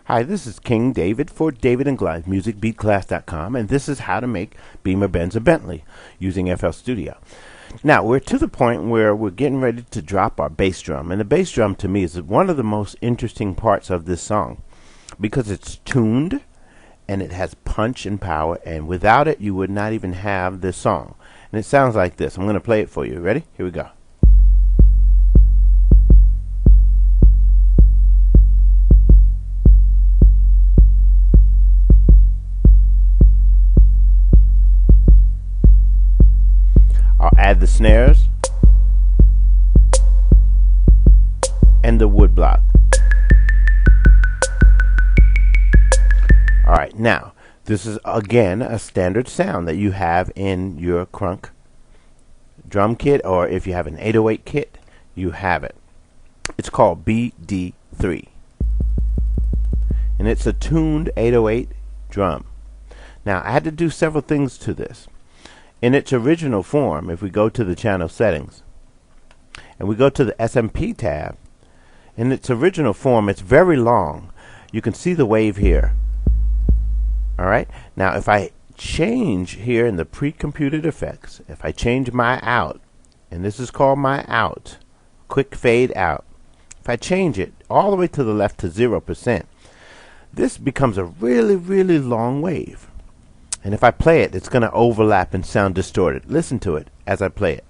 Hi, this is King David for David and Goliath MusicBeatClass.com, and this is how to make Beamer, Benz, or Bentley using FL Studio. Now, we're to the point where we're getting ready to drop our bass drum, and the bass drum to me is one of the most interesting parts of this song because it's tuned and it has punch and power, and without it you would not even have this song. And it sounds like this. I'm going to play it for you. Ready? Here we go. I'll add the snares and the wood block. Alright, now this is again a standard sound that you have in your crunk drum kit, or if you have an 808 kit, you have it. It's called BD3, and it's a tuned 808 drum. Now I had to do several things to this. In its original form, if we go to the channel settings and we go to the SMP tab, in its original form it's very long. You can see the wave here. Alright, now if I change here in the pre-computed effects, if I change my out, and this is called my out, quick fade out, if I change it all the way to the left to 0%, this becomes a really long wave. And if I play it, it's going to overlap and sound distorted. Listen to it as I play it.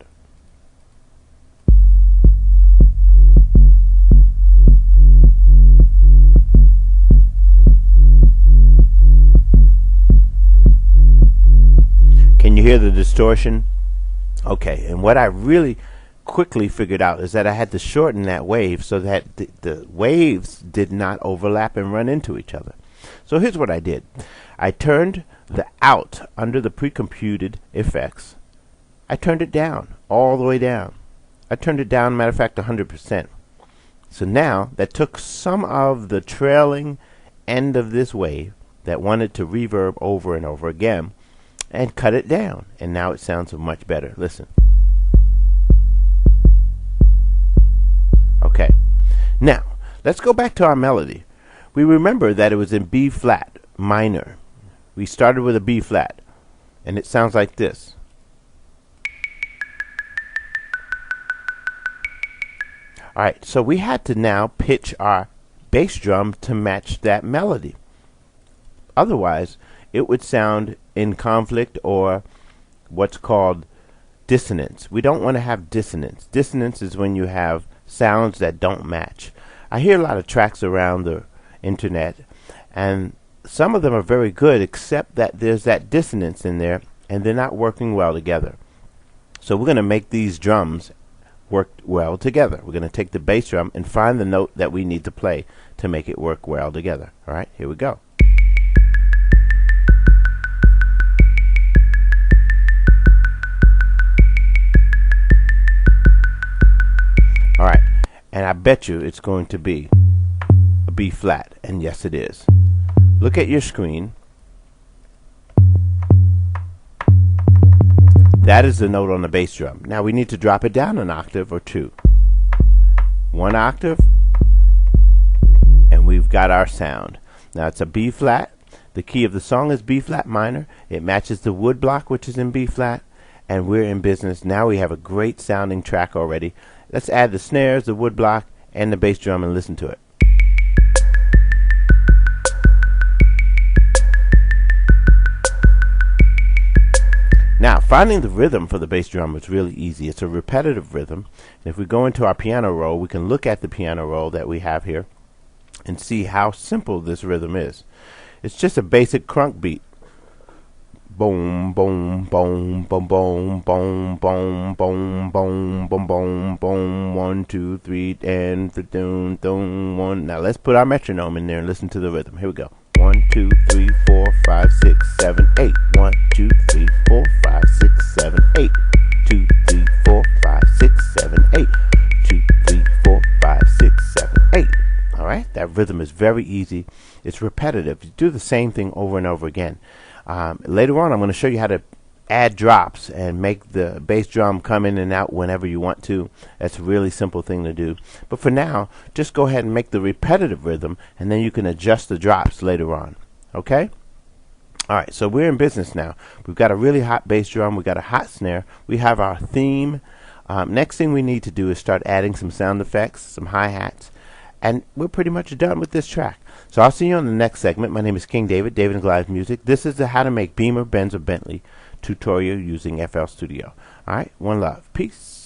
Can you hear the distortion? Okay, and what I really quickly figured out is that I had to shorten that wave so that the waves did not overlap and run into each other. So here's what I did. I turned the out under the pre-computed effects. I turned it down, all the way down. I turned it down, matter of fact, 100%. So now that took some of the trailing end of this wave that wanted to reverb over and over again and cut it down. And now it sounds much better. Listen. Okay. Now, let's go back to our melody. We remember that it was in B flat minor. We started with a B flat, and it sounds like this. Alright, so we had to now pitch our bass drum to match that melody. Otherwise, it would sound in conflict or what's called dissonance. We don't want to have dissonance. Dissonance is when you have sounds that don't match. I hear a lot of tracks around the internet, and some of them are very good, except that there's that dissonance in there and they're not working well together. So we're going to make these drums work well together. We're going to take the bass drum and find the note that we need to play to make it work well together. Alright, here we go. Alright, and I bet you it's going to be a B flat, and yes it is. Look at your screen. That is the note on the bass drum. Now we need to drop it down an octave or two. One octave, and we've got our sound. Now it's a B flat. The key of the song is B flat minor. It matches the wood block, which is in B flat, and we're in business. Now we have a great sounding track already. Let's add the snares, the wood block, and the bass drum and listen to it. Now, finding the rhythm for the bass drum was really easy. It's a repetitive rhythm. And if we go into our piano roll, we can look at the piano roll that we have here and see how simple this rhythm is. It's just a basic crunk beat. Boom, boom, boom, boom, boom, boom, boom, boom, boom, boom, boom, boom, 1, 2, 3, and doom, doom, 1. Now let's put our metronome in there and listen to the rhythm. Here we go. 1, 2, 3, 4, 5, 6, 7, 8. 1, 2, 3, 4, 5, 6, 7, 8. 2, 3, 4, 5, 6, 7, 8. 2, 3, 4, 5, 6, 7, 8. Alright, that rhythm is very easy. It's repetitive. You do the same thing over and over again. Later on, I'm going to show you how to add drops and make the bass drum come in and out whenever you want to. That's a really simple thing to do. But for now, just go ahead and make the repetitive rhythm, and then you can adjust the drops later on. Okay? All right, so we're in business now. We've got a really hot bass drum. We've got a hot snare. We have our theme. Next thing we need to do is start adding some sound effects, some hi-hats, and we're pretty much done with this track. So I'll see you on the next segment. My name is King David, David and Goliath Music. This is the How to Make Beamer, Benz, or Bentley tutorial using FL Studio. All right, one love. Peace.